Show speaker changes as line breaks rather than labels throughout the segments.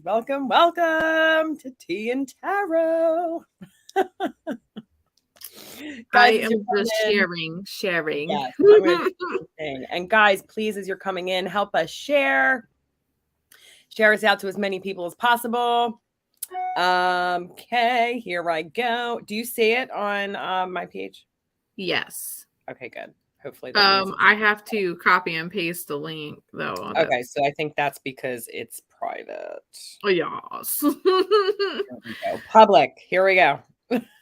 Welcome to Tea and Tarot.
Guys, I am just sharing.
Yes, I'm going to do the thing. And guys, please, as you're coming in, help us share us out to as many people as possible. Okay, here I go. Do you see it on my page?
Yes.
Okay, good. Hopefully
I have to copy and paste the link though.
Okay, so I think that's because it's private.
Oh, yes.
Here we go. Public. Here we go.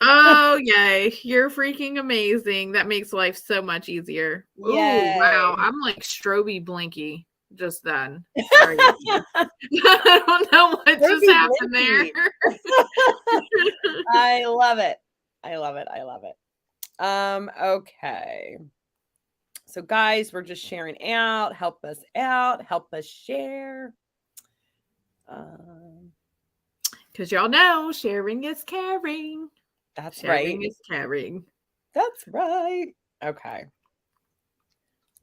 Oh, yay. You're freaking amazing. That makes life so much easier. Oh, wow. I'm like stroby blinky just then. Sorry. I don't know what just happened there.
I love it. Okay. So guys, we're just sharing out. Help us out. Help us share.
Because y'all know sharing is caring.
That's
sharing
right.
Sharing is caring.
That's right. Okay.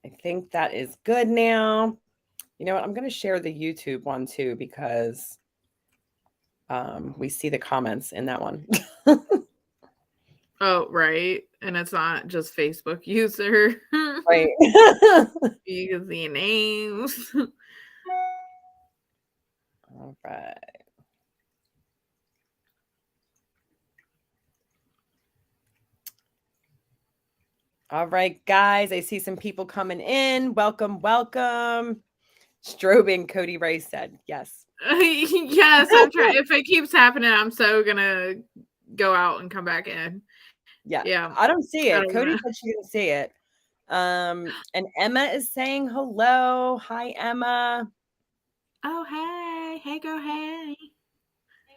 I think that is good now. You know what? I'm going to share the YouTube one too because we see the comments in that one.
Oh, right. And it's not just Facebook user.
Right.
You can see names.
All right. All right, guys. I see some people coming in. Welcome. Strobing, Cody Ray said. Yes.
Yes, I'm trying. If it keeps happening, I'm so gonna go out and come back in.
Yeah. I don't see it. Cody said she didn't see it. And Emma is saying hello. Hi, Emma.
Oh, hey. Hey, girl, hey.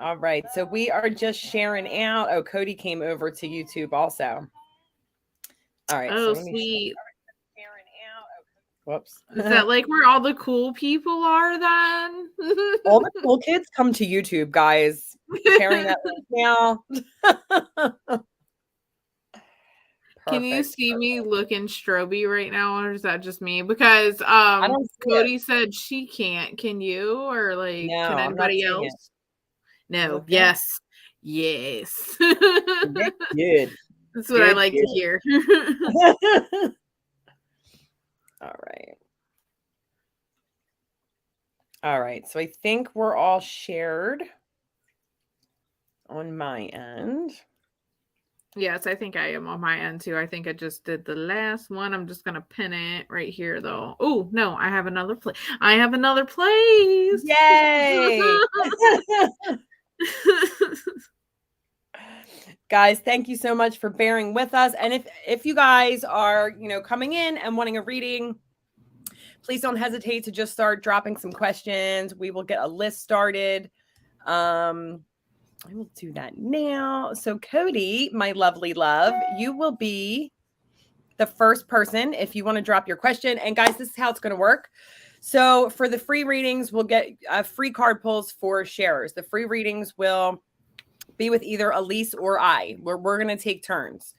All right. So we are just sharing out. Oh, Cody came over to YouTube also. All right.
Oh, so sweet.
Whoops.
Is that like where all the cool people are then?
All the cool kids come to YouTube, guys. Sharing that now.
Can you see me looking stroby right now, or is that just me? Because Cody said she can't. Can you, or like can anybody else? No. Yes.
Good.
That's what I like to hear.
All right. So I think we're all shared on my end.
Yes, I think I am on my end too. I think I just did the last one. I'm just gonna pin it right here though. Oh no, I have another place.
Yay! Guys, thank you so much for bearing with us. And if you guys are, coming in and wanting a reading, please don't hesitate to just start dropping some questions. We will get a list started. I will do that now. So Cody, my lovely love, you will be the first person if you want to drop your question. And guys, this is how it's going to work. So for the free readings, we'll get free card pulls for sharers. The free readings will be with either Elise or I, where we're going to take turns.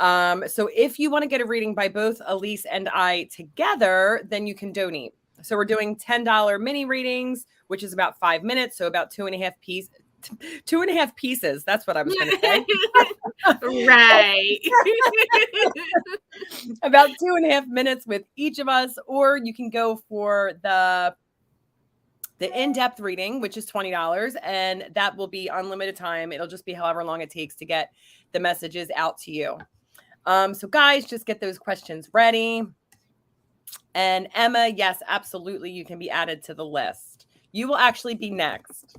So if you want to get a reading by both Elise and I together, then you can donate. So we're doing $10 mini readings, which is about 5 minutes. So about 2.5 pieces. That's what I was going to say.
Right.
About 2.5 minutes with each of us, or you can go for the in-depth reading, which is $20, and that will be unlimited time. It'll just be however long it takes to get the messages out to you. So guys, just get those questions ready. And Emma, yes, absolutely. You can be added to the list. You will actually be next.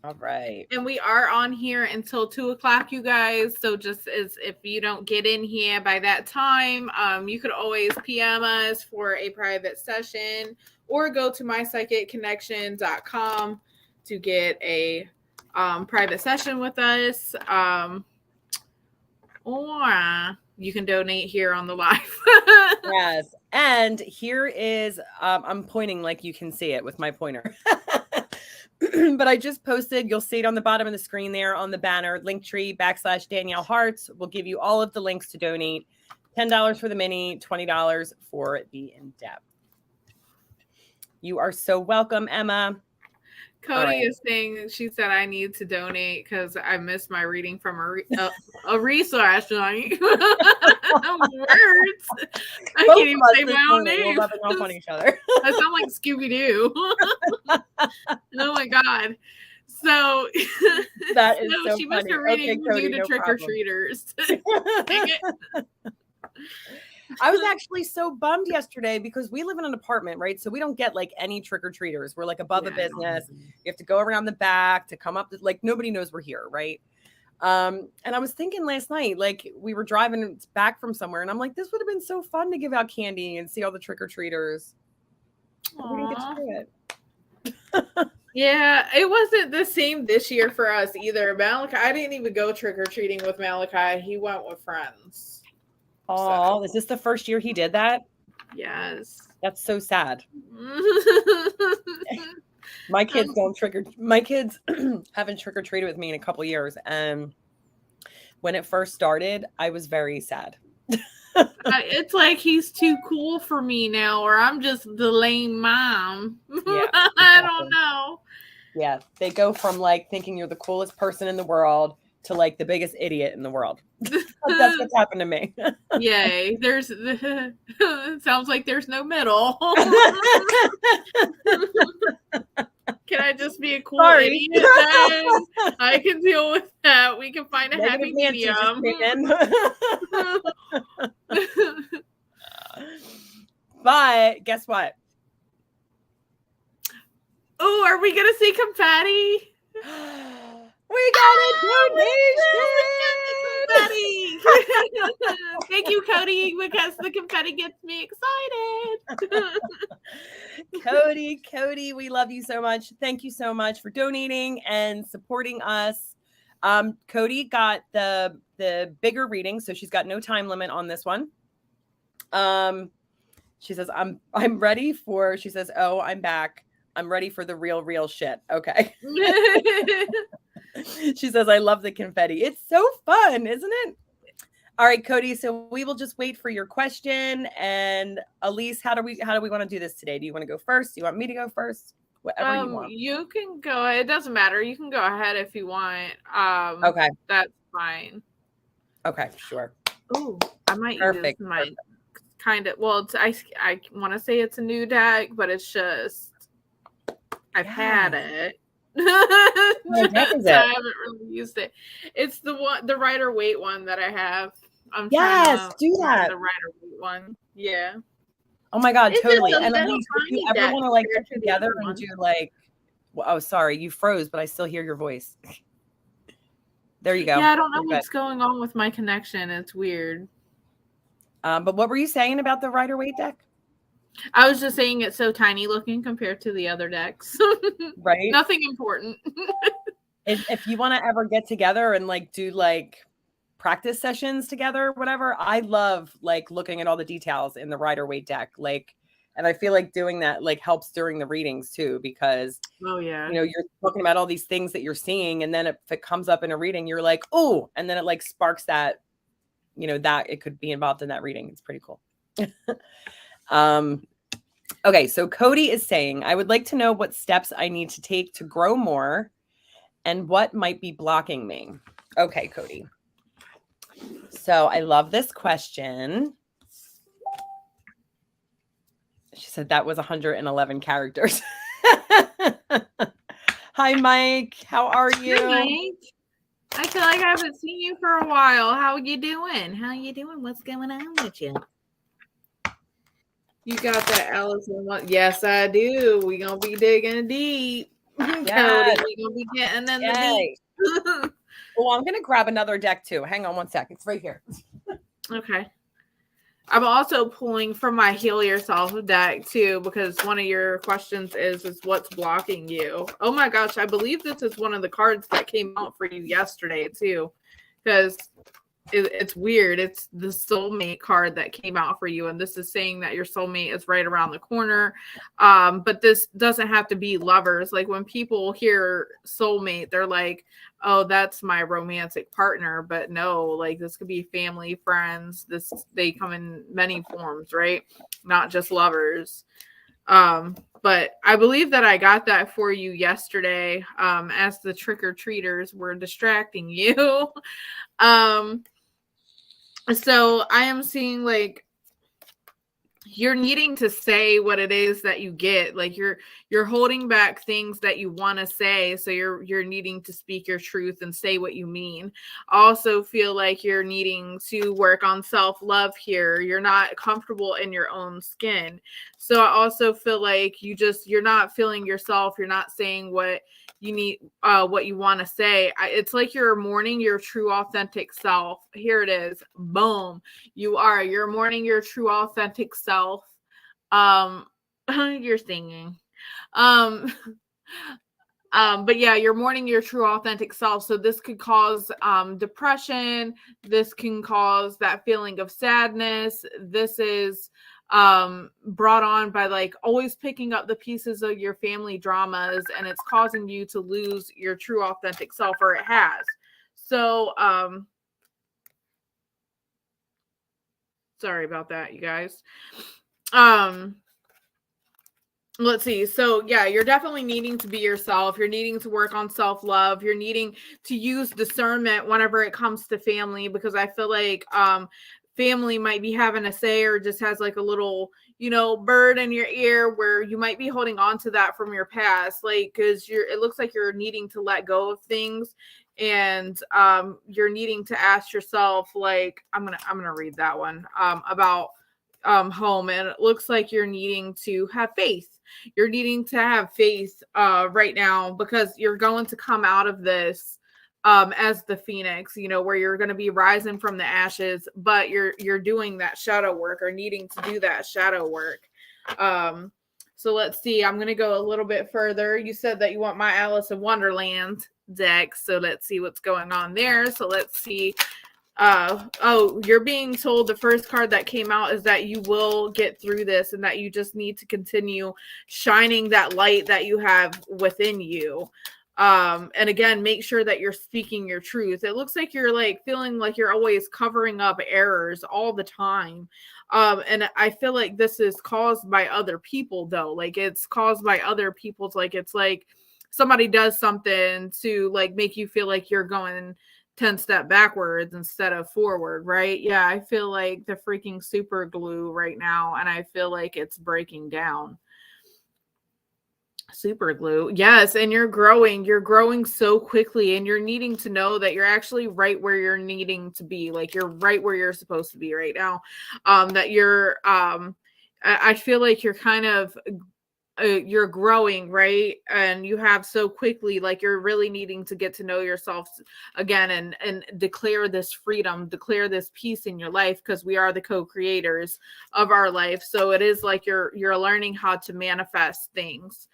All right.
And we are on here until 2:00, you guys. So just as if you don't get in here by that time, you could always PM us for a private session or go to mypsychicconnection.com to get a private session with us. Or you can donate here on the live.
Yes. And here is, I'm pointing like you can see it with my pointer. But I just posted, you'll see it on the bottom of the screen there on the banner, Linktree/Danielle Hearts will give you all of the links to donate. $10 for the mini, $20 for the in-depth. You are so welcome, Emma.
Cody is saying, she said I need to donate because I missed my reading from a resource night. Words. I can't even say my own name.
We're rubbing off on each other.
I sound like Scooby-Doo. Oh my God. So
that is so
she
funny.
missed her reading due to trick-or-treaters. Dang it.
I was actually so bummed yesterday because we live in an apartment, right? So we don't get like any trick-or-treaters. We're like above a business. You have to go around the back to come up. Like nobody knows we're here, right? And I was thinking last night, like we were driving back from somewhere, and I'm like, this would have been so fun to give out candy and see all the trick-or-treaters. We didn't get to do it.
Yeah, it wasn't the same this year for us either. Malachi, I didn't even go trick-or-treating with Malachi. He went with friends.
Oh, is this the first year he did that?
Yes.
That's so sad. My kids haven't trick-or-treated with me in a couple years. And when it first started, I was very sad.
It's like he's too cool for me now, or I'm just the lame mom. Yeah, exactly. I don't know.
Yeah, they go from like thinking you're the coolest person in the world to like the biggest idiot in the world. That's what's happened to me.
Yay. It sounds like there's no middle. Can I just be a cool idiot then? I can deal with that. We can find a happy medium.
But guess what?
Oh, are we gonna see confetti?
We got a
donation! Thank you, Cody, because the confetti gets me excited.
Cody, we love you so much. Thank you so much for donating and supporting us. Cody got the bigger reading, so she's got no time limit on this one. She says, I'm ready for, she says, oh, I'm back. I'm ready for the real shit. Okay. She says, I love the confetti. It's so fun, isn't it? All right, Cody. So we will just wait for your question. And Elise, how do we want to do this today? Do you want to go first? Do you want me to go first? Whatever you want.
You can go. It doesn't matter. You can go ahead if you want.
Okay.
That's fine.
Okay, sure.
Oh, I might use my kind of, well, I want to say it's a new deck, but it's just, I've had it.
What deck is it?
I haven't really used it. It's the Rider Waite one that I have.
Do that.
The Rider Waite one. Yeah.
Oh my God, totally. And Elise, if you ever want to like get together and do like, well, oh, sorry, you froze, but I still hear your voice. There you go.
Yeah, I don't know what's going on with my connection. It's weird.
But what were you saying about the Rider Waite deck?
I was just saying it's so tiny looking compared to the other decks.
Right.
Nothing important.
If you want to ever get together and like do like practice sessions together, whatever, I love like looking at all the details in the Rider Waite deck. Like, and I feel like doing that like helps during the readings too, because
you're
talking about all these things that you're seeing, and then if it comes up in a reading, you're like, oh, and then it like sparks that, that it could be involved in that reading. It's pretty cool. Okay, so Cody is saying, I would like to know what steps I need to take to grow more and what might be blocking me. Okay, Cody. So I love this question. She said that was 111 characters. Hi, Mike. How are you?
Hi, Mike. I feel like I haven't seen you for a while. How you doing? What's going on with you? You got that Allison one? Yes, I do. We gonna be digging deep.
Yes.
Cody, we gonna be getting in the deep.
Well, I'm gonna grab another deck too. Hang on one sec. It's right here.
Okay. I'm also pulling from my Heal Yourself deck too, because one of your questions is what's blocking you. Oh my gosh, I believe this is one of the cards that came out for you yesterday too, because it's weird. It's the soulmate card that came out for you, and this is saying that your soulmate is right around the corner. But this doesn't have to be lovers. Like when people hear soulmate, they're like, oh, that's my romantic partner. But no, like this could be family, friends. They come in many forms, right? Not just lovers. But But I believe that I got that for you yesterday, as the trick-or-treaters were distracting you. So I am seeing like you're needing to say what it is that you get. Like you're holding back things that you want to say, so you're needing to speak your truth and say what you mean. I also feel like you're needing to work on self-love here. You're not comfortable in your own skin. So I also feel like you're not feeling yourself. You're not saying what you need, what you want to say. It's like you're mourning your true authentic self. Here it is. Boom. You're mourning your true authentic self. You're singing. But yeah, you're mourning your true authentic self. So this could cause depression. This can cause that feeling of sadness. This is brought on by like always picking up the pieces of your family dramas, and it's causing you to lose your true authentic self, or it has. So sorry about that, you guys. Let's see. So yeah, you're definitely needing to be yourself. You're needing to work on self-love. You're needing to use discernment whenever it comes to family, because I feel like family might be having a say, or just has like a little, bird in your ear where you might be holding on to that from your past. Like, because it looks like you're needing to let go of things, and you're needing to ask yourself, like, I'm gonna read that one about home, and it looks like you're needing to have faith. You're needing to have faith right now, because you're going to come out of this as the phoenix, where you're going to be rising from the ashes, but you're doing that shadow work, or needing to do that shadow work. So let's see. I'm going to go a little bit further. You said that you want my Alice in Wonderland deck, so let's see what's going on there. So let's see. You're being told the first card that came out is that you will get through this, and that you just need to continue shining that light that you have within you. And again, make sure that you're speaking your truth. It looks like you're like feeling like you're always covering up errors all the time. And I feel like this is caused by other people, though. Like, it's caused by other people's, like, it's like somebody does something to like make you feel like you're going 10 step backwards instead of forward, right? Yeah, I feel like the freaking super glue right now, and I feel like it's breaking down. Super glue. Yes, and you're growing so quickly, and you're needing to know that you're actually right where you're needing to be. Like, you're right where you're supposed to be right now. That you're I feel like you're kind of you're growing, right? And you have so quickly, like, you're really needing to get to know yourself again, and declare this freedom, declare this peace in your life, because we are the co-creators of our life. So it is like you're learning how to manifest things.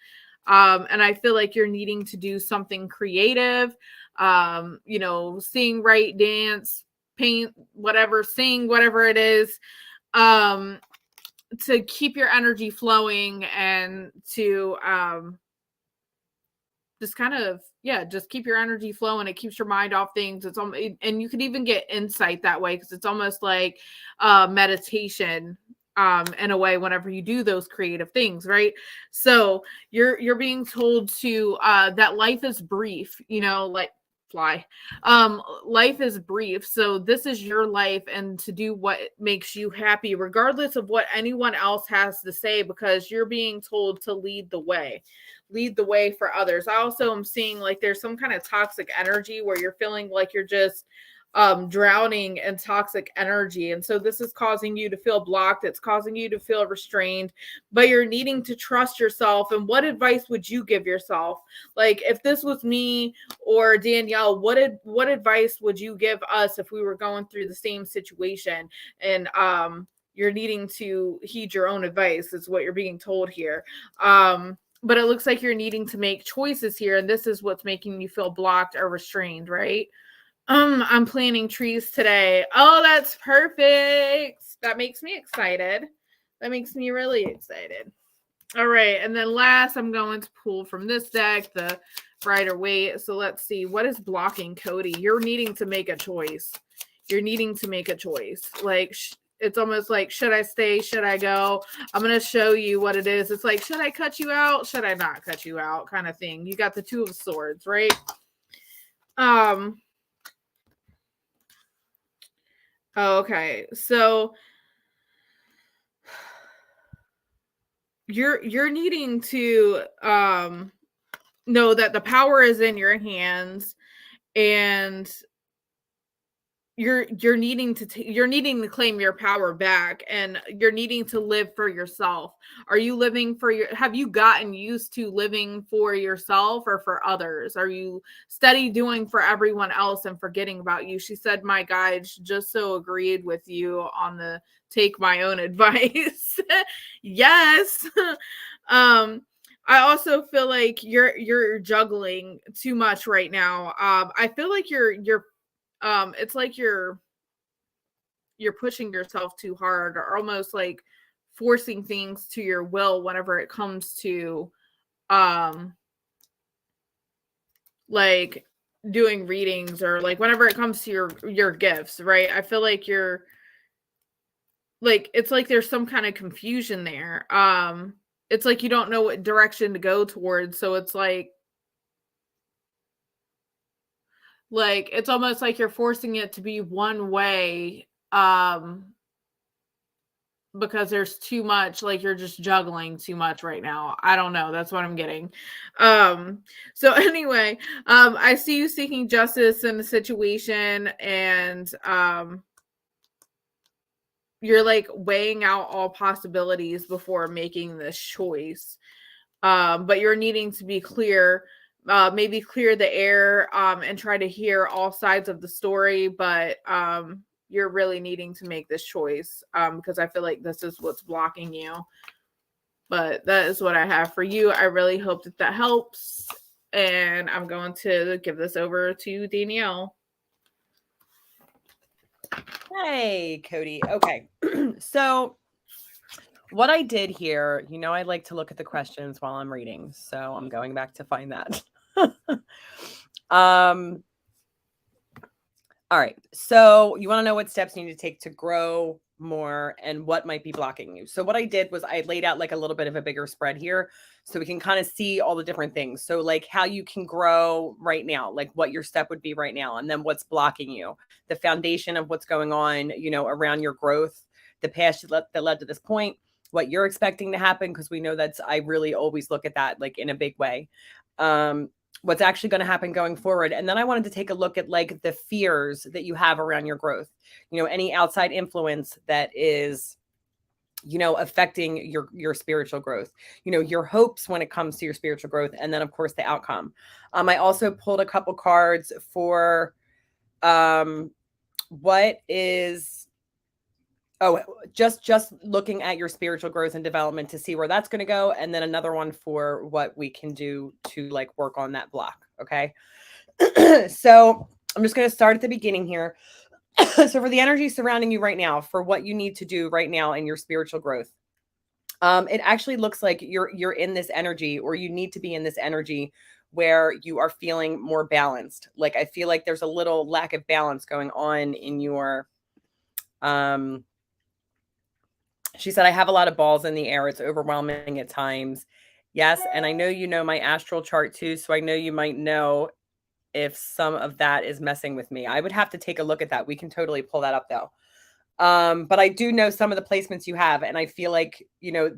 And I feel like you're needing to do something creative, sing, write, dance, paint, whatever, sing, whatever it is, to keep your energy flowing, and to just kind of, just keep your energy flowing. It keeps your mind off things. And you could even get insight that way, because it's almost like meditation in a way whenever you do those creative things, right? So you're being told to that life is brief, like fly. Life is brief. So this is your life, and to do what makes you happy, regardless of what anyone else has to say, because you're being told to lead the way for others. I also am seeing like there's some kind of toxic energy where you're feeling like you're just drowning in toxic energy. And so this is causing you to feel blocked. It's causing you to feel restrained, but you're needing to trust yourself. And what advice would you give yourself? Like, if this was me or Danielle, what advice would you give us if we were going through the same situation? And you're needing to heed your own advice, is what you're being told here. But it looks like you're needing to make choices here, and this is what's making you feel blocked or restrained, right? I'm planting trees today. Oh, that's perfect. That makes me excited. That makes me really excited. All right. And then last, I'm going to pull from this deck, the Brighter Weight. So let's see. What is blocking Cody? You're needing to make a choice. You're needing to make a choice. Like, it's almost like, should I stay? Should I go? I'm going to show you what it is. It's like, should I cut you out? Should I not cut you out? Kind of thing. You got the Two of Swords, right? Okay. So you're needing to know that the power is in your hands, and you're needing to claim your power back, and you're needing to live for yourself. Are you living for have you gotten used to living for yourself or for others? Are you steady doing for everyone else and forgetting about you? She said my guides just so agreed with you on the take my own advice. Yes. I also feel like you're juggling too much right now. I feel like you're it's like you're pushing yourself too hard, or almost like forcing things to your will whenever it comes to like doing readings, or like whenever it comes to your gifts, right? I feel like you're like, it's like there's some kind of confusion there. It's like you don't know what direction to go towards, so it's like it's almost like you're forcing it to be one way, because there's too much, like you're just juggling too much right now. I don't know. That's what I'm getting. So anyway, I see you seeking justice in the situation, and you're like weighing out all possibilities before making this choice. But you're needing to be clear, maybe clear the air, and try to hear all sides of the story. But you're really needing to make this choice, because I feel like this is what's blocking you. But that is what I have for you. I really hope that helps. And I'm going to give this over to Danielle.
Hey, Cody. Okay. So what I did here, I like to look at the questions while I'm reading. So I'm going back to find that. All right. So you want to know what steps you need to take to grow more and what might be blocking you. So what I did was I laid out like a little bit of a bigger spread here so we can kind of see all the different things. So like how you can grow right now, like what your step would be right now, and then what's blocking you, the foundation of what's going on, around your growth, the past that led to this point, what you're expecting to happen, because we know I really always look at that like in a big way. What's actually going to happen going forward. And then I wanted to take a look at like the fears that you have around your growth, any outside influence that is, affecting your spiritual growth, your hopes when it comes to your spiritual growth. And then of course the outcome. I also pulled a couple cards for, what is, just looking at your spiritual growth and development to see where that's going to go. And then another one for what we can do to like work on that block. Okay. So I'm just going to start at the beginning here. So for the energy surrounding you right now, for what you need to do right now in your spiritual growth, it actually looks like you're in this energy, or you need to be in this energy where you are feeling more balanced. Like, I feel like there's a little lack of balance going on in your, she said, I have a lot of balls in the air. It's overwhelming at times. Yes. And I know my astral chart too. So I know you might know if some of that is messing with me. I would have to take a look at that. We can totally pull that up though. But I do know some of the placements you have. And I feel like,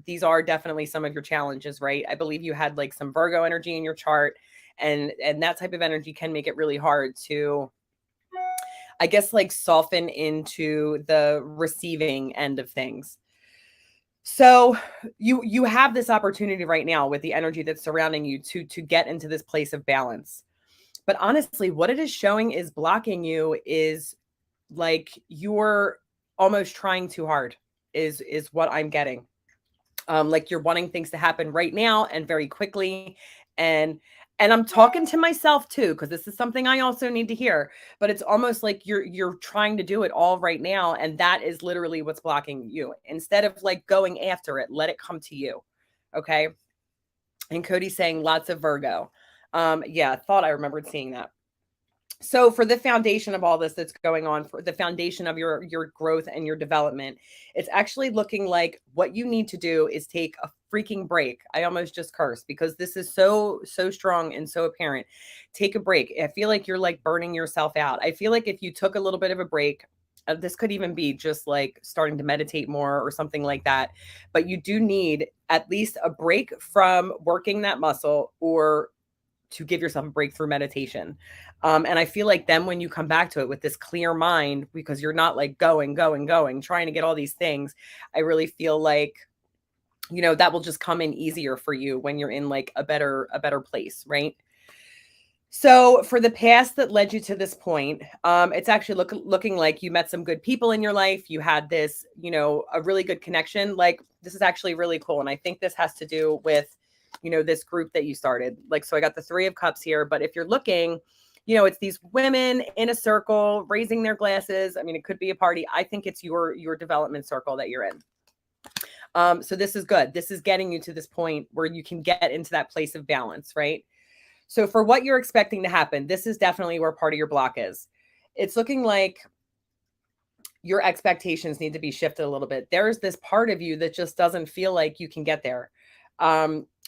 these are definitely some of your challenges, right? I believe you had like some Virgo energy in your chart, and that type of energy can make it really hard to, I guess, like soften into the receiving end of things. So you have this opportunity right now with the energy that's surrounding you to get into this place of balance. But honestly, what it is showing is blocking you is like you're almost trying too hard is what I'm getting. Like you're wanting things to happen right now and very quickly. And I'm talking to myself too, because this is something I also need to hear, but it's almost like you're trying to do it all right now. And that is literally what's blocking you. Instead of like going after it, let it come to you. Okay. And Cody's saying lots of Virgo. Yeah, I thought I remembered seeing that. So for the foundation of all this that's going on, for the foundation of your growth and your development, it's actually looking like what you need to do is take a freaking break. I almost just cursed because this is so strong and so apparent. Take a break. I feel like you're like burning yourself out. I feel like if you took a little bit of a break, this could even be just like starting to meditate more or something like that. But you do need at least a break from working that muscle, or to give yourself a break through meditation. And I feel like then when you come back to it with this clear mind, because you're not like going, trying to get all these things, I really feel like, you know, that will just come in easier for you when you're in like a better place, right? So for the past that led you to this point, it's actually looking like you met some good people in your life. You had this, you know, a really good connection. Like this is actually really cool. And I think this has to do with, you know, this group that you started. Like, so I got the 3 of Cups here, but if you're looking, you know, it's these women in a circle raising their glasses. I mean, it could be a party. I think it's your development circle that you're in. So this is good. This is getting you to this point where you can get into that place of balance, right? So for what you're expecting to happen, this is definitely where part of your block is. It's looking like your expectations need to be shifted a little bit. There's this part of you that just doesn't feel like you can get there.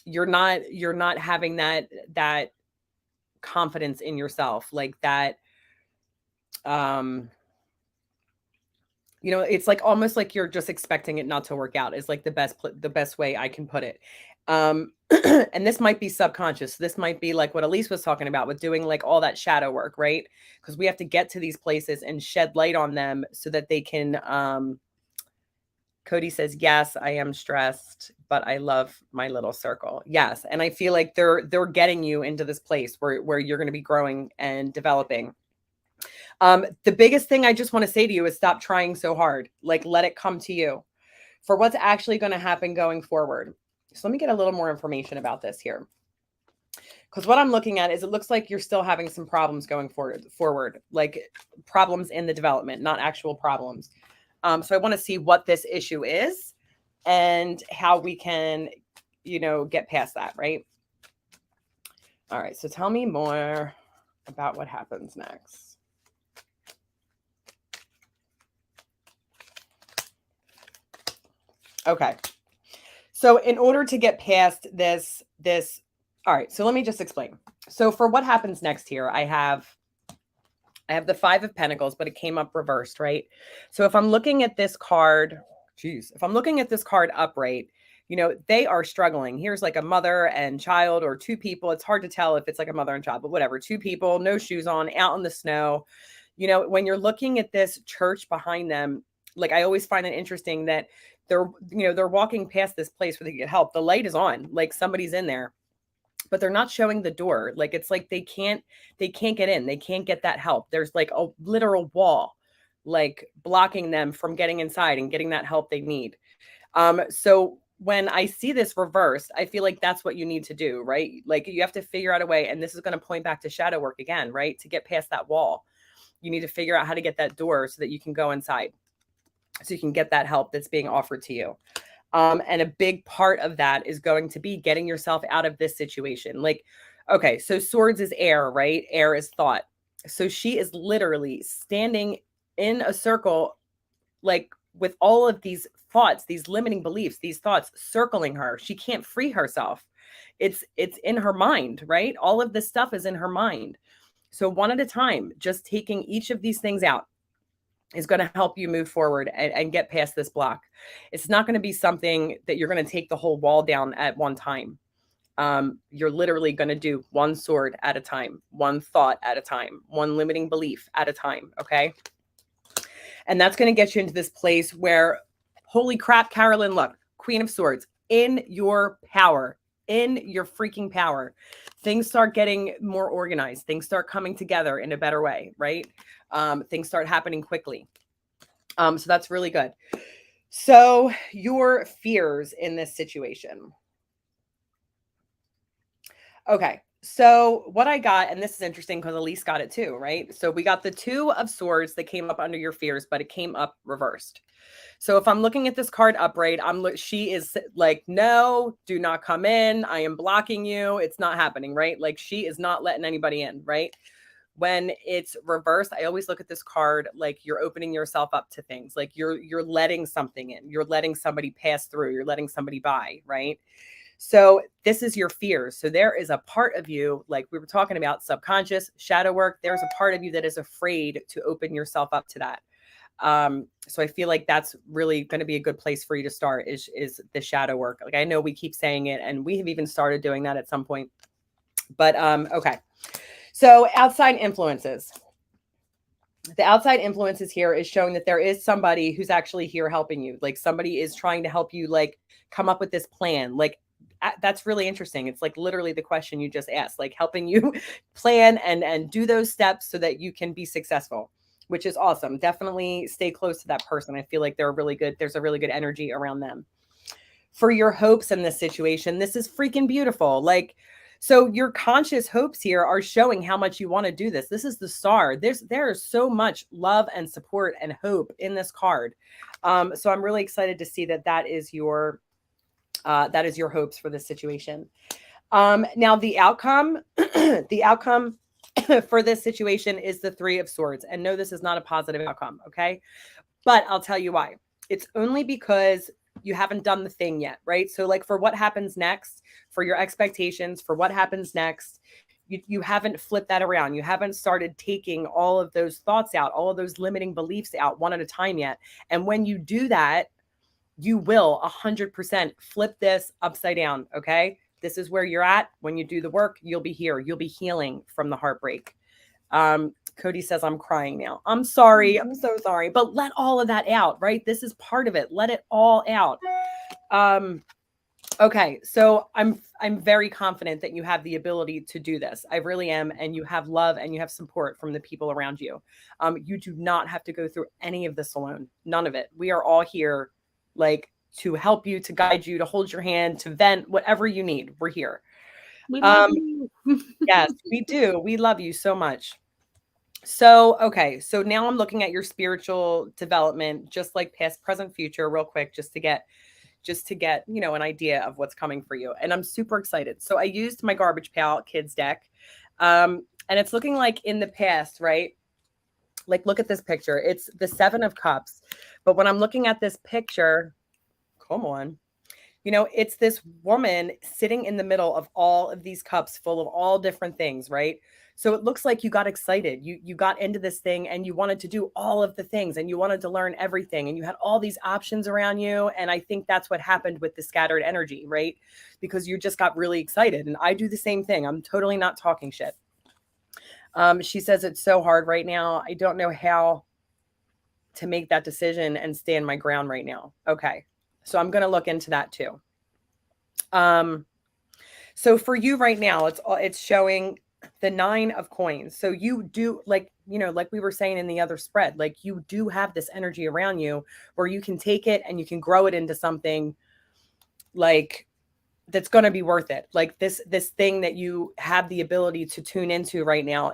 You're not having that confidence in yourself, like that. You know, it's like almost like you're just expecting it not to work out is like the best way I can put it. And this might be subconscious. This might be like what Elise was talking about with doing like all that shadow work, right? Because we have to get to these places and shed light on them so that they can. Cody says, yes, I am stressed, but I love my little circle. Yes. And I feel like they're getting you into this place where you're going to be growing and developing. The biggest thing I just want to say to you is stop trying so hard. Like, let it come to you for what's actually going to happen going forward. So let me get a little more information about this here. Because what I'm looking at is it looks like you're still having some problems going forward, like problems in the development, not actual problems. So I want to see what this issue is and how we can, you know, get past that, right? All right. So tell me more about what happens next. Okay. So in order to get past this, all right, so let me just explain. So for what happens next here, I have the 5 of Pentacles, but it came up reversed, right? So if I'm looking at this card, if I'm looking at this card upright, you know, they are struggling. Here's like a mother and child or 2 people. It's hard to tell if it's like a mother and child, but whatever. 2 people, no shoes on, out in the snow. You know, when you're looking at this church behind them, like I always find it interesting that they're walking past this place where they get help. The light is on, like somebody's in there, but they're not showing the door. Like it's like they can't get in. They can't get that help. There's like a literal wall, like blocking them from getting inside and getting that help they need. So when I see this reversed, I feel like that's what you need to do, right? Like you have to figure out a way, and this is going to point back to shadow work again, right? To get past that wall, you need to figure out how to get that door so that you can go inside, so you can get that help that's being offered to you. And a big part of that is going to be getting yourself out of this situation. Like, okay, so swords is air, right? Air is thought. So she is literally standing in a circle, like with all of these thoughts, these limiting beliefs, these thoughts circling her. She can't free herself. It's in her mind, right? All of this stuff is in her mind. So one at a time, just taking each of these things out is going to help you move forward and get past this block. It's not going to be something that you're going to take the whole wall down at one time. You're literally going to do one sword at a time, one thought at a time, one limiting belief at a time. Okay. And that's going to get you into this place where, holy crap, Carolyn, look, Queen of Swords, in your power, in your freaking power, things start getting more organized. Things start coming together in a better way, right? Things start happening quickly. So that's really good. So your fears in this situation. Okay. So what I got, and this is interesting because Elise got it too, right? So we got the 2 of Swords that came up under your fears, but it came up reversed. So if I'm looking at this card upright, she is like, no, do not come in. I am blocking you. It's not happening, right? Like she is not letting anybody in, right? When it's reversed, I always look at this card like you're opening yourself up to things, like you're letting something in, you're letting somebody pass through, you're letting somebody by, right? So this is your fears. So there is a part of you, like we were talking about, subconscious, shadow work. There's a part of you that is afraid to open yourself up to that. So I feel like that's really going to be a good place for you to start is the shadow work. Like I know we keep saying it, and we have even started doing that at some point. But okay. So outside influences. The outside influences here is showing that there is somebody who's actually here helping you. Like somebody is trying to help you, like come up with this plan. Like that's really interesting. It's like literally the question you just asked, like helping you plan and do those steps so that you can be successful, which is awesome. Definitely stay close to that person. I feel like there's a really good energy around them. For your hopes in this situation, this is freaking beautiful. Like, so your conscious hopes here are showing how much you want to do this. This is the star. There is so much love and support and hope in this card. So I'm really excited to see that is your hopes for this situation. Now the outcome, the outcome for this situation is the 3 of Swords. And no, this is not a positive outcome. Okay. But I'll tell you why. It's only because you haven't done the thing yet, right? So like for what happens next, for your expectations, for what happens next, you haven't flipped that around. You haven't started taking all of those thoughts out, all of those limiting beliefs out one at a time yet. And when you do that, you will 100% flip this upside down. Okay. This is where you're at. When you do the work, you'll be here. You'll be healing from the heartbreak. Cody says, I'm crying now. I'm sorry. I'm so sorry. But let all of that out, right? This is part of it. Let it all out. Okay. So I'm very confident that you have the ability to do this. I really am. And you have love and you have support from the people around you. You do not have to go through any of this alone. None of it. We are all here, like, to help you, to guide you, to hold your hand, to vent, whatever you need. We're here.
We love you.
Yes, we do. We love you so much. So, okay. So now I'm looking at your spiritual development, just like past, present, future, real quick, just to get, an idea of what's coming for you. And I'm super excited. So I used my Garbage Pail Kids deck. And it's looking like in the past, right? Like, look at this picture. It's the 7 of Cups. But when I'm looking at this picture, come on, it's this woman sitting in the middle of all of these cups full of all different things, right? So it looks like you got excited. You got into this thing and you wanted to do all of the things and you wanted to learn everything and you had all these options around you. And I think that's what happened with the scattered energy, right? Because you just got really excited. And I do the same thing. I'm totally not talking shit. She says it's so hard right now. I don't know how to make that decision and stand my ground right now. Okay. So I'm going to look into that too. So for you right now, it's showing the 9 of Coins. So you do, like we were saying in the other spread, like you do have this energy around you where you can take it and you can grow it into something like that's going to be worth it. Like this thing that you have the ability to tune into right now.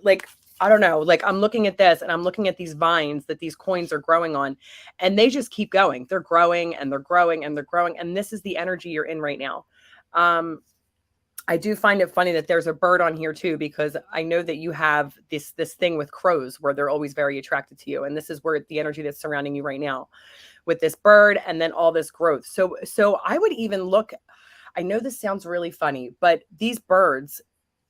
Like, I don't know, like I'm looking at this and I'm looking at these vines that these coins are growing on, and they just keep going. They're growing and they're growing and they're growing. And this is the energy you're in right now. I do find it funny that there's a bird on here too, because I know that you have this thing with crows where they're always very attracted to you. And this is where the energy that's surrounding you right now with this bird and then all this growth. So I would even look, I know this sounds really funny, but these birds,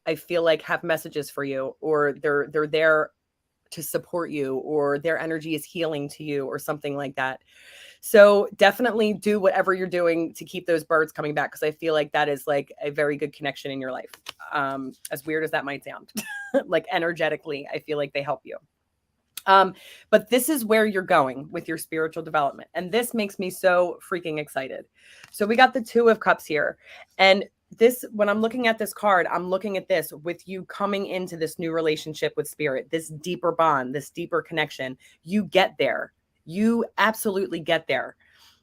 I feel like have messages for you, or they're there to support you, or their energy is healing to you or something like that. So definitely do whatever you're doing to keep those birds coming back, because I feel like that is like a very good connection in your life. As weird as that might sound, like energetically, I feel like they help you. But this is where you're going with your spiritual development. And this makes me so freaking excited. So we got the 2 of Cups here. And this, when I'm looking at this card, I'm looking at this with you coming into this new relationship with spirit, this deeper bond, this deeper connection. You get there. You absolutely get there.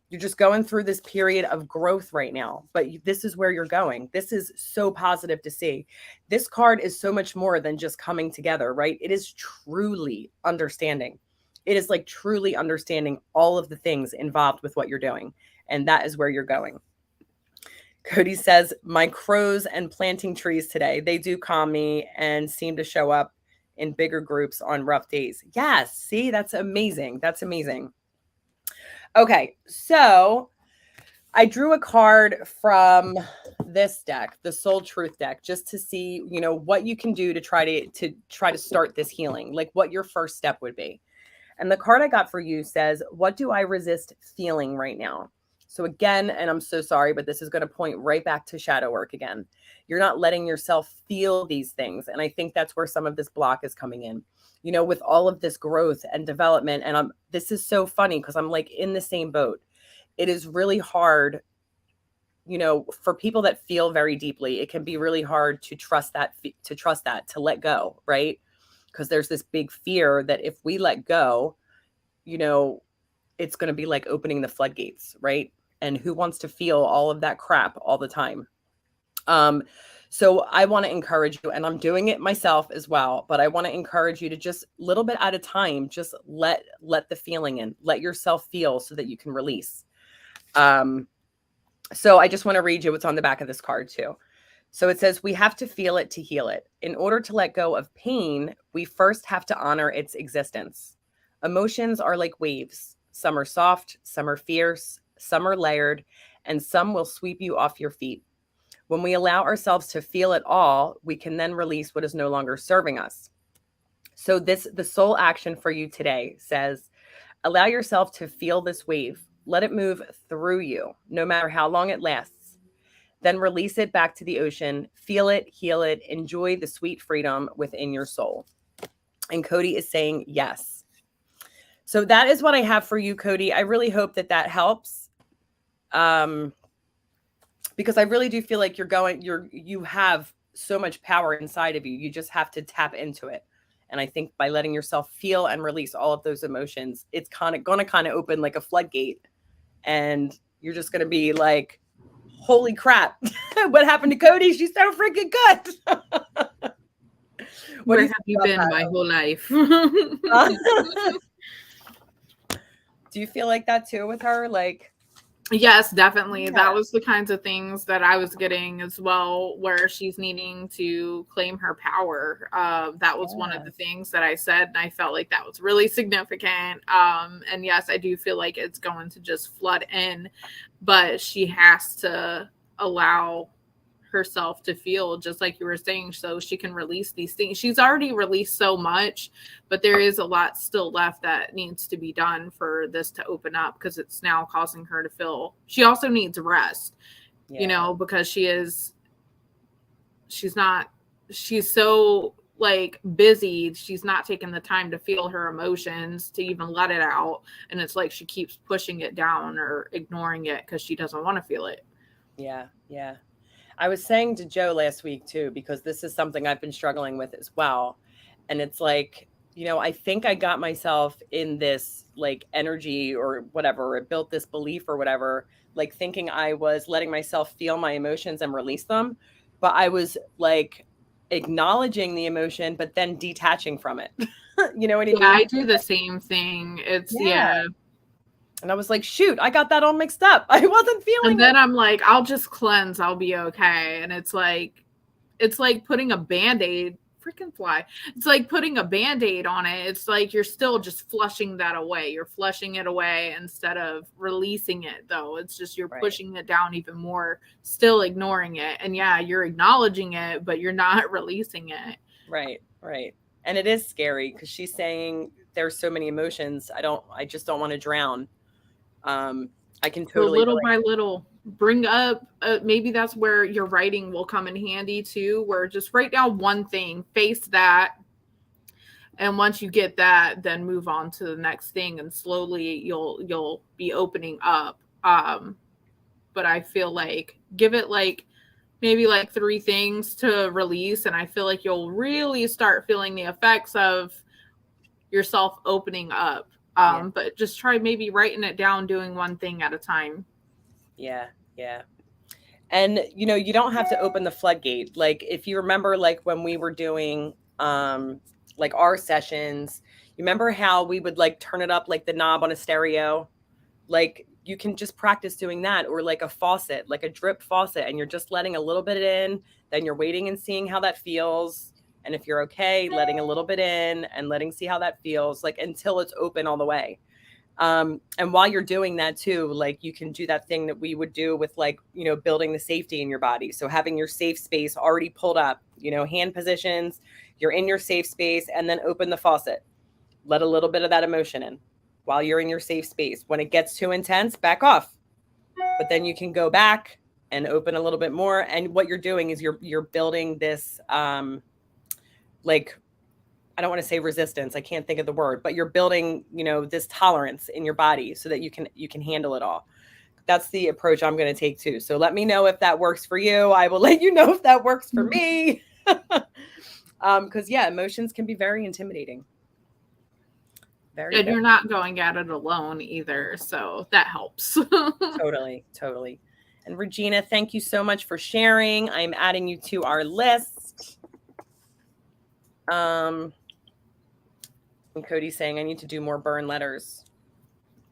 You're just going through this period of growth right now, but this is where you're going. This is so positive to see. This card is so much more than just coming together, right? It is truly understanding. It is like truly understanding all of the things involved with what you're doing. And that is where you're going. Cody says, my crows and planting trees today, they do calm me and seem to show up in bigger groups on rough days. Yes, see, that's amazing. That's amazing. Okay, so I drew a card from this deck, the Soul Truth deck, just to see, you know, what you can do to try to start this healing, like what your first step would be. And the card I got for you says, "What do I resist feeling right now?" So again, and I'm so sorry, but this is going to point right back to shadow work again. You're not letting yourself feel these things, and I think that's where some of this block is coming in. You know, with all of this growth and development, and this is so funny because I'm like in the same boat. It is really hard, you know, for people that feel very deeply. It can be really hard to trust that, to let go, right? Because there's this big fear that if we let go, you know, it's going to be like opening the floodgates, right? And who wants to feel all of that crap all the time? So I want to encourage you, and I'm doing it myself as well, but I want to encourage you to just little bit at a time, just let the feeling in, let yourself feel so that you can release. So I just want to read you what's on the back of this card too. So it says, "We have to feel it to heal it. In order to let go of pain, we first have to honor its existence. Emotions are like waves. Some are soft, some are fierce, some are layered, and some will sweep you off your feet. When we allow ourselves to feel it all, we can then release what is no longer serving us." So the soul action for you today says, allow yourself to feel this wave. Let it move through you, no matter how long it lasts. Then release it back to the ocean. Feel it, heal it, enjoy the sweet freedom within your soul. And Cody is saying yes. So that is what I have for you, Cody. I really hope that helps. Because I really do feel like you have so much power inside of you. You just have to tap into it. And I think by letting yourself feel and release all of those emotions, it's going to open like a floodgate. And you're just going to be like, holy crap, what happened to Cody? She's so freaking good.
Where have you been my whole life?
Do you feel like that too with her? Like,
yes, definitely. Yeah. That was the kinds of things that I was getting as well, where she's needing to claim her power. That was one of the things that I said, and I felt like that was really significant. And yes, I do feel like it's going to just flood in, but she has to allow herself to feel, just like you were saying, so she can release these things. She's already released so much, but there is a lot still left that needs to be done for this to open up, because it's now causing her to feel. She also needs rest, you know, because she's so like busy. She's not taking the time to feel her emotions, to even let it out. And it's like she keeps pushing it down or ignoring it because she doesn't want to feel it.
Yeah. I was saying to Joe last week too, because this is something I've been struggling with as well. And it's like, you know, I think I got myself in this like energy or whatever, it built this belief or whatever, like thinking I was letting myself feel my emotions and release them. But I was like acknowledging the emotion, but then detaching from it. You know what I mean?
Yeah, I do the same thing. It's
And I was like, shoot, I got that all mixed up. I wasn't feeling
it. And then I'm like, I'll just cleanse. I'll be okay. And it's like putting a Band-Aid, freaking fly. It's like putting a Band-Aid on it. It's like you're still just flushing that away. You're flushing it away instead of releasing it, though. It's just you're pushing it down even more, still ignoring it. And yeah, you're acknowledging it, but you're not releasing it.
Right. And it is scary because she's saying there's so many emotions. I just don't want to drown. I can totally
little by little bring up, maybe that's where your writing will come in handy too, where just write down one thing, face that, and once you get that, then move on to the next thing, and slowly you'll be opening up. But I feel like give it like maybe like 3 things to release, and I feel like you'll really start feeling the effects of yourself opening up. But just try maybe writing it down, doing one thing at a time.
Yeah. And, you know, you don't have to open the floodgate. Like, if you remember, like when we were doing, like our sessions, you remember how we would like turn it up, like the knob on a stereo, like you can just practice doing that, or like a faucet, like a drip faucet, and you're just letting a little bit in, then you're waiting and seeing how that feels. And if you're okay, letting a little bit in and see how that feels, like until it's open all the way. And while you're doing that too, like you can do that thing that we would do with like, you know, building the safety in your body. So having your safe space already pulled up, you know, hand positions, you're in your safe space, and then open the faucet. Let a little bit of that emotion in while you're in your safe space. When it gets too intense, back off. But then you can go back and open a little bit more. And what you're doing is you're building this, like, I don't want to say resistance. I can't think of the word, but you're building, you know, this tolerance in your body so that you can handle it all. That's the approach I'm going to take too. So let me know if that works for you. I will let you know if that works for me. Because yeah, emotions can be very intimidating.
And you're not going at it alone either. So that helps.
Totally. And Regina, thank you so much for sharing. I'm adding you to our list. And Cody's saying I need to do more burn letters.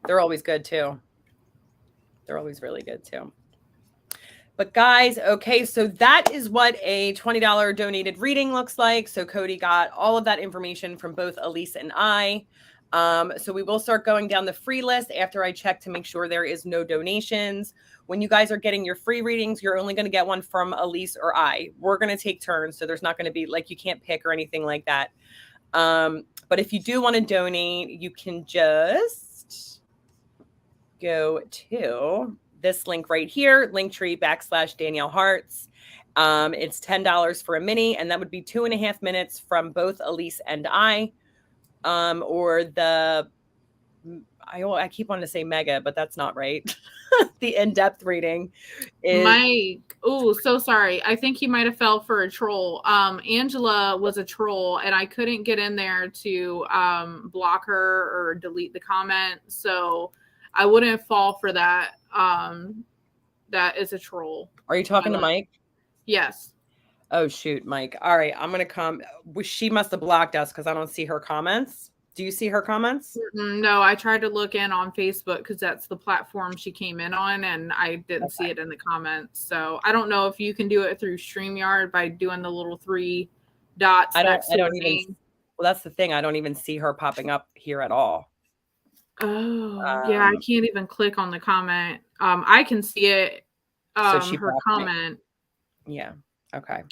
They're always good too. They're always really good too. But guys, okay, so that is what a $20 donated reading looks like. So Cody got all of that information from both Elise and I. So we will start going down the free list after I check to make sure there is no donations. When you guys are getting your free readings, you're only going to get one from Elise or I. We're going to take turns. So there's not going to be like, you can't pick or anything like that. But if you do want to donate, you can just go to this link right here, Linktree/Danielle Hearts. It's $10 for a mini, and that would be 2.5 minutes from both Elise and I. Or the, I keep wanting to say mega, but that's not right. The in-depth reading is
Mike. Oh, so sorry. I think he might have fell for a troll. Angela was a troll, and I couldn't get in there to block her or delete the comment. So I wouldn't fall for that. That is a troll.
Are you talking to Mike?
Yes.
Oh, shoot, Mike. All right. I'm going to come. She must have blocked us because I don't see her comments. Do you see her comments?
No, I tried to look in on Facebook because that's the platform she came in on, and I didn't see it in the comments. So I don't know if you can do it through StreamYard by doing the little 3 dots.
I don't even. Well, that's the thing. I don't even see her popping up here at all.
Oh, yeah. I can't even click on the comment. I can see it.
So she
her comment.
Me. Yeah. Okay.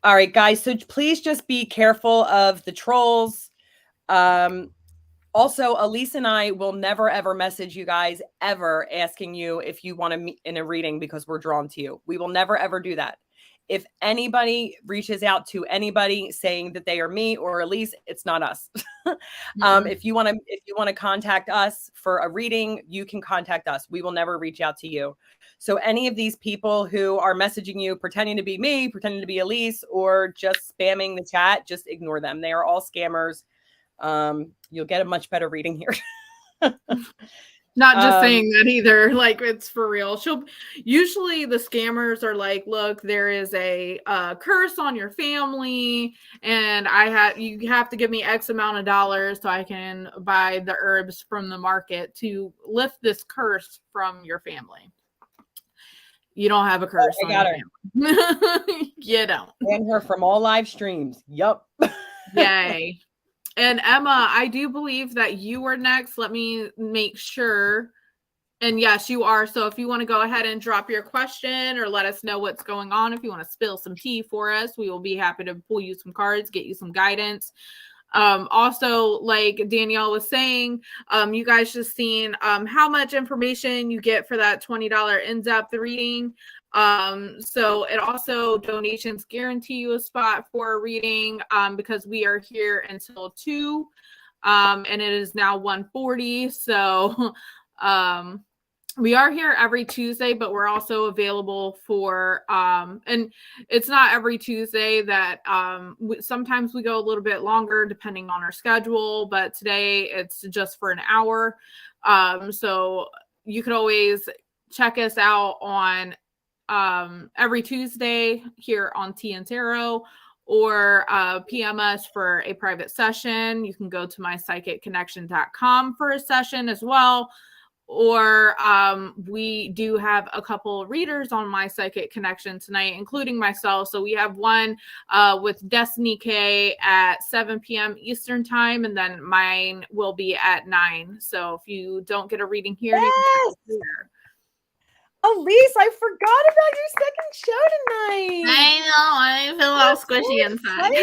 All right, guys. So please just be careful of the trolls. Also, Elise and I will never, ever message you guys ever asking you if you want to meet in a reading because we're drawn to you. We will never, ever do that. If anybody reaches out to anybody saying that they are me or Elise, it's not us. If you want to contact us for a reading, you can contact us. We will never reach out to you. So any of these people who are messaging you, pretending to be me, pretending to be Elise, or just spamming the chat, just ignore them. They are all scammers. You'll get a much better reading here.
Not just saying that either. Like, it's for real. Usually the scammers are like, look, there is a curse on your family, and you have to give me X amount of dollars so I can buy the herbs from the market to lift this curse from your family. You don't have a curse.
I got her.
You don't.
Ban her from all live streams. Yup.
Yay. And Emma, I do believe that you were next. Let me make sure. And yes, you are. So if you want to go ahead and drop your question or let us know what's going on, if you want to spill some tea for us, we will be happy to pull you some cards, get you some guidance. Also, like Danielle was saying, you guys just seen how much information you get for that $20 in-depth reading. So it also donations guarantee you a spot for a reading because we are here until 2 and it is now 1:40. So we are here every Tuesday, but we're also available for and it's not every Tuesday that sometimes we go a little bit longer depending on our schedule, but today it's just for an hour. So you could always check us out on every Tuesday here on Tea and Tarot, or PM us for a private session. You can go to mypsychicconnection.com for a session as well, or we do have a couple readers on My Psychic Connection tonight, including myself. So we have one with Destiny K at 7 p.m. Eastern time, and then mine will be at 9. So if you don't get a reading here, you can check it here.
Elise, I forgot about your second show tonight.
I know. I feel all squishy inside.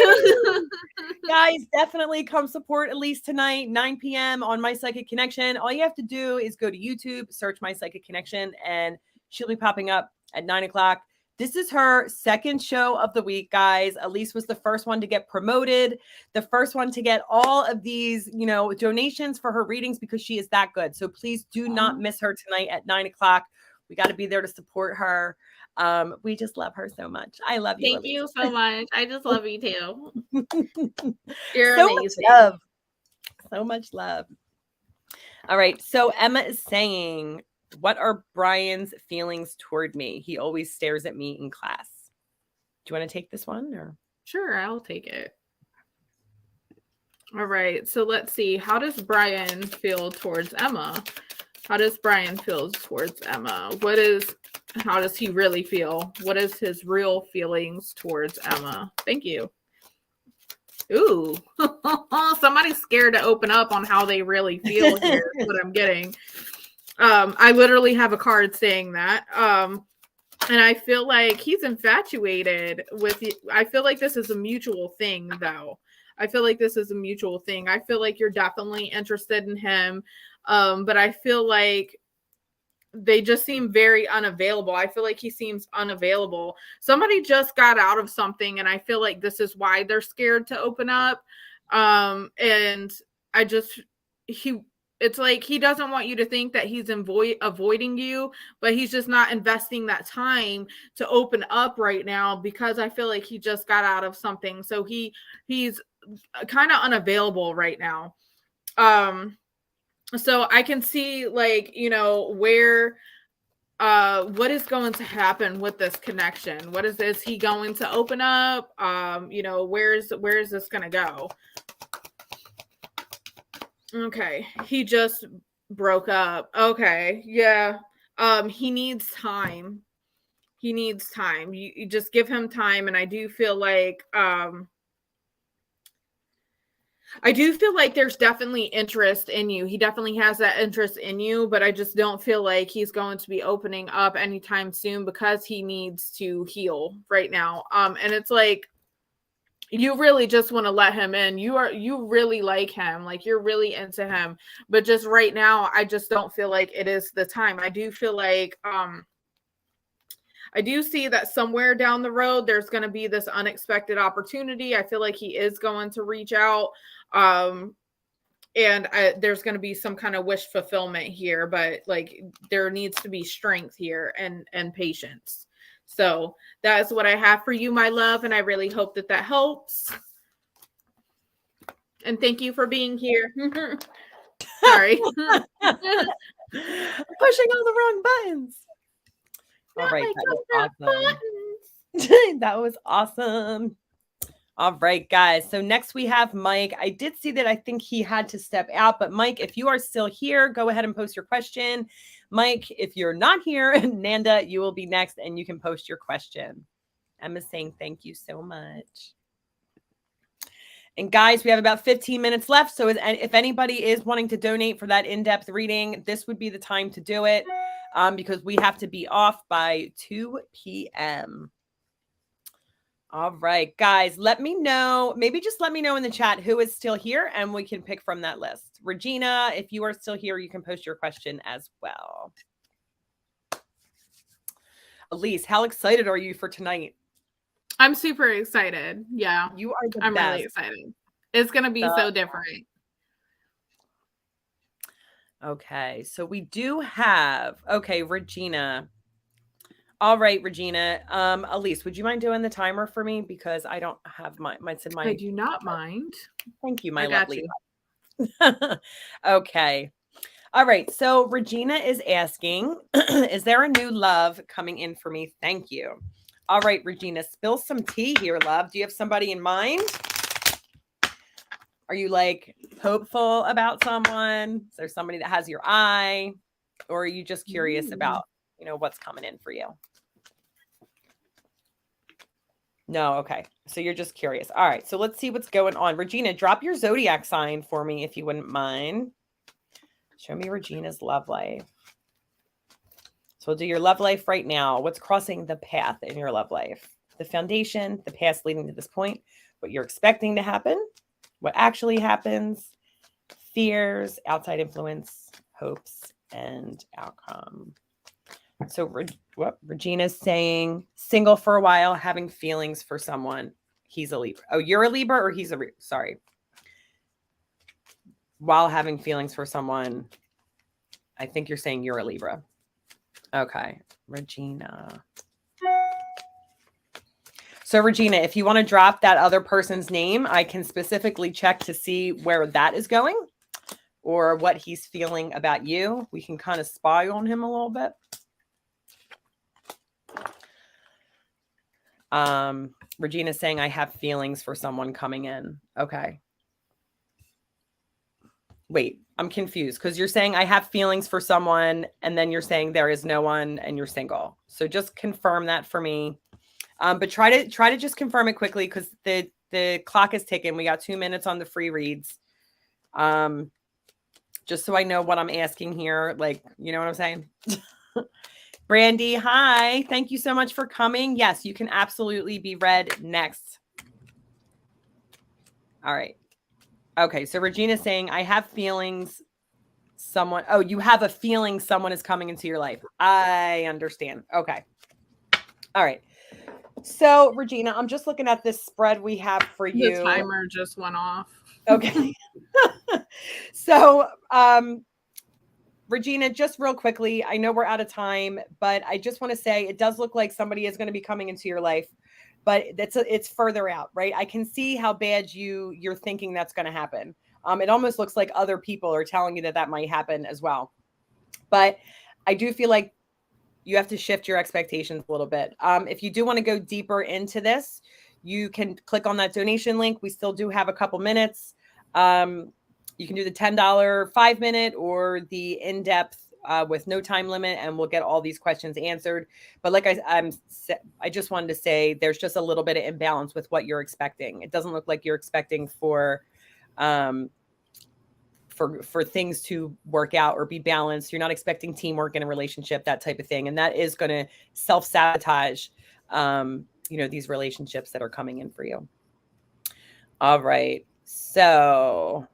Guys, definitely come support Elise tonight, 9 p.m. on My Psychic Connection. All you have to do is go to YouTube, search My Psychic Connection, and she'll be popping up at 9 o'clock. This is her second show of the week, guys. Elise was the first one to get promoted, the first one to get all of these, donations for her readings because she is that good. So please do not miss her tonight at 9 o'clock. We got to be there to support her. We just love her so much. I love you.
Thank you so much. I just love you too.
You're so amazing. Much love. So much love. All right. So Emma is saying, what are Brian's feelings toward me? He always stares at me in class. Do you want to take this one? Or?
Sure, I'll take it. All right. So let's see. How does Brian feel towards Emma? How does Brian feel towards Emma? How does he really feel? What is his real feelings towards Emma? Thank you. Ooh, somebody's scared to open up on how they really feel here. Is what I'm getting. I literally have a card saying that. And I feel like he's infatuated with you. I feel like this is a mutual thing, though. I feel like this is a mutual thing. I feel like you're definitely interested in him. But I feel like they just seem very unavailable. I feel like he seems unavailable. Somebody just got out of something, and I feel like this is why they're scared to open up. And it's like he doesn't want you to think that he's avoiding you, but he's just not investing that time to open up right now because I feel like he just got out of something. So he's kind of unavailable right now. So I can see where what is going to happen with this connection. What is he going to open up? Where is this going to go? Okay, he just broke up. Okay, yeah. He needs time. You just give him time, and I do feel like there's definitely interest in you. He definitely has that interest in you, but I just don't feel like he's going to be opening up anytime soon because he needs to heal right now. And it's like, you really just want to let him in. You really like him. Like, you're really into him, but just right now, I just don't feel like it is the time. I do feel like, I do see that somewhere down the road, there's going to be this unexpected opportunity. I feel like he is going to reach out. And there's going to be some kind of wish fulfillment here, but like there needs to be strength here and patience. So that is what I have for you, my love. And I really hope that helps. And thank you for being here. Sorry.
Pushing all the wrong buttons. All right. That was awesome. That was awesome. All right, guys. So next we have Mike. I did see that I think he had to step out, but Mike, if you are still here, go ahead and post your question. Mike, if you're not here, Nanda, you will be next and you can post your question. Emma's saying thank you so much. And guys, we have about 15 minutes left. So if anybody is wanting to donate for that in-depth reading, this would be the time to do it because we have to be off by 2 p.m. All right, guys, let me know. Maybe just let me know in the chat who is still here and we can pick from that list. Regina, if you are still here, you can post your question as well. Elise, how excited are you for tonight?
I'm super excited. Yeah.
You are the
best.
Really
excited. It's going to be so different.
Okay, so we do have, Regina. All right, Regina. Elise, would you mind doing the timer for me? Because I don't have mine's in my.
I do not mind.
Thank you, my lovely. Okay. All right. So Regina is asking, is there a new love coming in for me? Thank you. All right, Regina, spill some tea here, love. Do you have somebody in mind? Are you like hopeful about someone? Is there somebody that has your eye? Or are you just curious about, what's coming in for you? No. Okay. So you're just curious. All right. So let's see what's going on. Regina, drop your zodiac sign for me if you wouldn't mind. Show me Regina's love life. So we'll do your love life right now. What's crossing the path in your love life? The foundation, the past leading to this point, what you're expecting to happen, what actually happens, fears, outside influence, hopes, and outcome. So what Regina's saying, single for a while, having feelings for someone. He's a Libra. Oh, you're a Libra or he's a, sorry. While having feelings for someone, I think you're saying you're a Libra. Okay, Regina. So Regina, if you want to drop that other person's name, I can specifically check to see where that is going or what he's feeling about you. We can kind of spy on him a little bit. Regina's saying, I have feelings for someone coming in. Okay. Wait, I'm confused because you're saying I have feelings for someone and then you're saying there is no one and you're single. So just confirm that for me. But try to just confirm it quickly because the clock is ticking. We got 2 minutes on the free reads. Just so I know what I'm asking here. Like, you know what I'm saying? Brandy, hi. Thank you so much for coming. Yes, you can absolutely be read next. All right. Okay, so Regina's saying, I have feelings you have a feeling someone is coming into your life. I understand. Okay. All right. So, Regina, I'm just looking at this spread we have for you.
The timer just went off.
Okay. So, Regina, just real quickly, I know we're out of time, but I just want to say it does look like somebody is going to be coming into your life, but it's further out, right? I can see how bad you're thinking that's going to happen. It almost looks like other people are telling you that might happen as well. But I do feel like you have to shift your expectations a little bit. If you do want to go deeper into this, you can click on that donation link. We still do have a couple minutes. You can do the $10 5-minute or the in-depth with no time limit, and we'll get all these questions answered. But like I just wanted to say, there's just a little bit of imbalance with what you're expecting. It doesn't look like you're expecting for things to work out or be balanced. You're not expecting teamwork in a relationship, that type of thing, and that is going to self-sabotage, these relationships that are coming in for you. All right, so.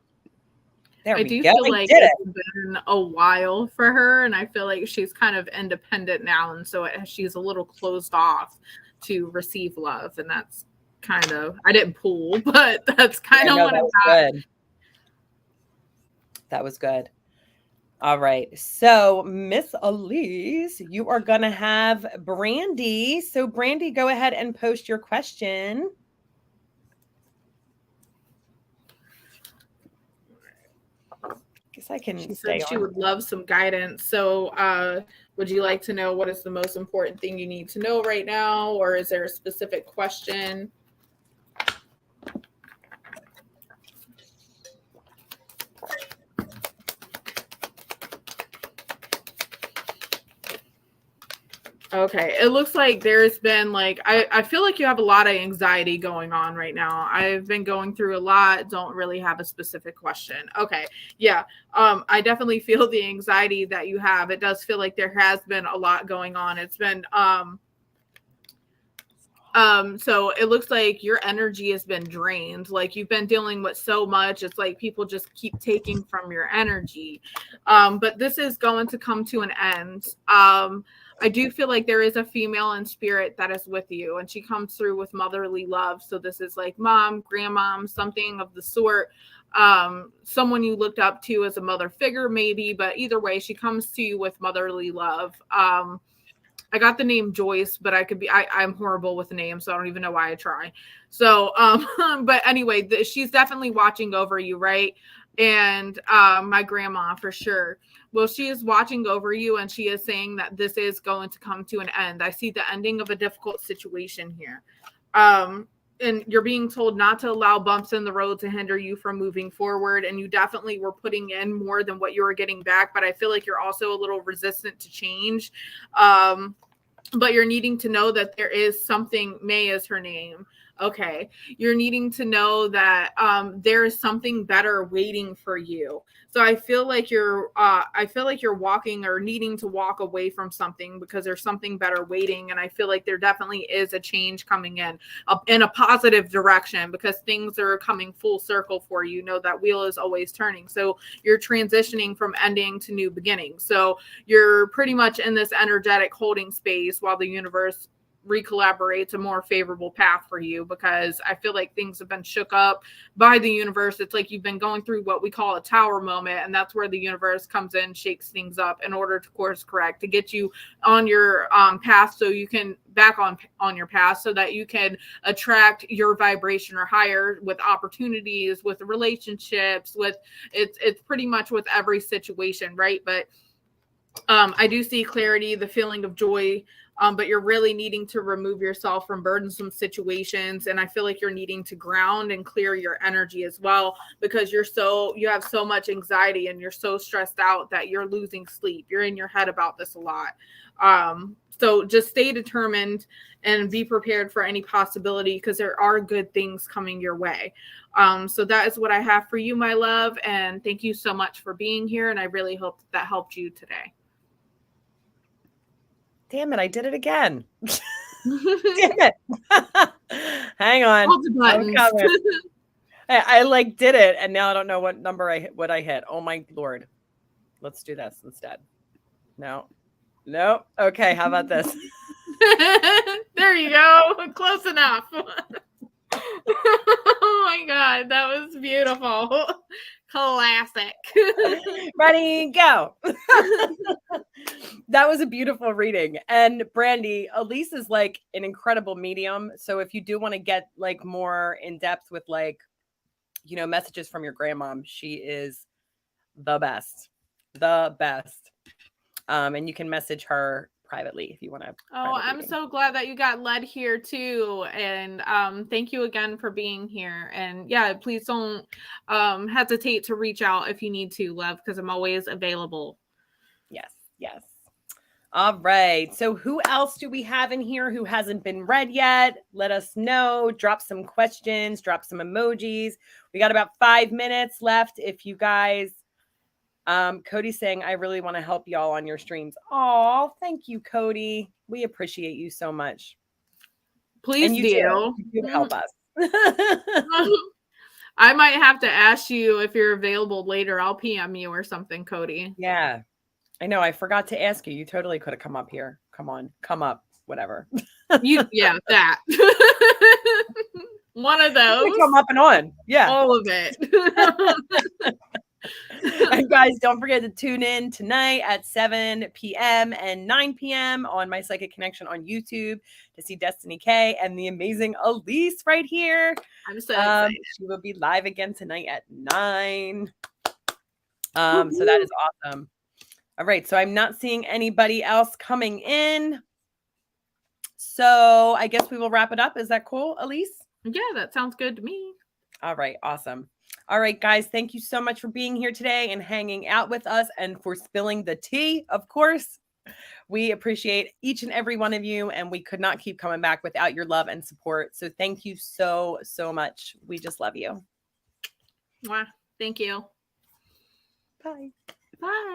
I do feel like it's been a while for her, and I feel like she's kind of independent now, and so she's a little closed off to receive love, and that's kind of, I didn't pull, but that's kind of what I got.
Good. That was good. All right. So, Miss Elise, you are going to have Brandy. So, Brandy, go ahead and post your question. Guess I can.
She said she would love some guidance. So, would you like to know what is the most important thing you need to know right now, or is there a specific question? Okay, it looks like there's been I feel like you have a lot of anxiety going on right now. I've been going through a lot, don't really have a specific question. Okay, yeah, I definitely feel the anxiety that you have. It does feel like there has been a lot going on. It's been, so it looks like your energy has been drained. Like you've been dealing with so much. It's like people just keep taking from your energy. But this is going to come to an end. I do feel like there is a female in spirit that is with you, and she comes through with motherly love. So this is like mom, grandmom, something of the sort. Someone you looked up to as a mother figure, maybe, but either way, she comes to you with motherly love. I got the name Joyce, but I'm horrible with names, so I don't even know why I try. So, but anyway, she's definitely watching over you, right? And my grandma for sure. Well, she is watching over you, and she is saying that this is going to come to an end. I see the ending of a difficult situation here. and you're being told not to allow bumps in the road to hinder you from moving forward. And you definitely were putting in more than what you were getting back. But I feel like you're also a little resistant to change. But you're needing to know that there is something. May is her name. Okay. You're needing to know that there is something better waiting for you. So I feel like you're walking or needing to walk away from something because there's something better waiting. And I feel like there definitely is a change coming in a positive direction because things are coming full circle for you. Know that wheel is always turning. So you're transitioning from ending to new beginnings. So you're pretty much in this energetic holding space while the universe recollaborates a more favorable path for you, because I feel like things have been shook up by the universe. It's like you've been going through what we call a tower moment, and that's where the universe comes in, shakes things up in order to course correct, to get you on your path, so you can back on your path, so that you can attract your vibration or higher with opportunities, with relationships, with it's pretty much with every situation, right? But I do see clarity, the feeling of joy, but you're really needing to remove yourself from burdensome situations. And I feel like you're needing to ground and clear your energy as well, because you have so much anxiety and you're so stressed out that you're losing sleep. You're in your head about this a lot. So just stay determined and be prepared for any possibility, because there are good things coming your way. So that is what I have for you, my love. And thank you so much for being here. And I really hope that helped you today.
Damn it, I did it again. Damn it. Hang on.
Hold the buttons.
I like did it, and now I don't know what number I hit. Oh my Lord. Let's do this instead. No. Okay, how about this?
There you go. Close enough. Oh my God, that was beautiful. Classic.
Ready, go. That was a beautiful reading. And Brandy, Elise is like an incredible medium. So if you do want to get like more in depth with like, messages from your grandmom, she is the best. And you can message her privately if you want to.
Oh, I'm so glad that you got led here too. And thank you again for being here. And yeah, please don't hesitate to reach out if you need to, love, because I'm always available.
Yes. All right. So who else do we have in here who hasn't been read yet? Let us know. Drop some questions, drop some emojis. We got about 5 minutes left. If you guys, Cody's saying, I really want to help y'all on your streams. Oh, thank you, Cody. We appreciate you so much.
Please
and you do help us.
I might have to ask you if you're available later. I'll PM you or something, Cody.
Yeah. I know. I forgot to ask you. You totally could have come up here. Come on. Come up. Whatever.
That. One of those.
Come up and on. Yeah.
All of it.
And guys, don't forget to tune in tonight at 7 p.m. and 9 p.m. on My Psychic Connection on YouTube to see Destiny K and the amazing Elise right here.
I'm so excited.
She will be live again tonight at 9. So that is awesome. All right. So I'm not seeing anybody else coming in. So I guess we will wrap it up. Is that cool, Elise?
Yeah, that sounds good to me.
All right. Awesome. All right, guys. Thank you so much for being here today and hanging out with us and for spilling the tea, of course. We appreciate each and every one of you, and we could not keep coming back without your love and support. So thank you so, so much. We just love you.
Wow. Thank you.
Bye.
Bye.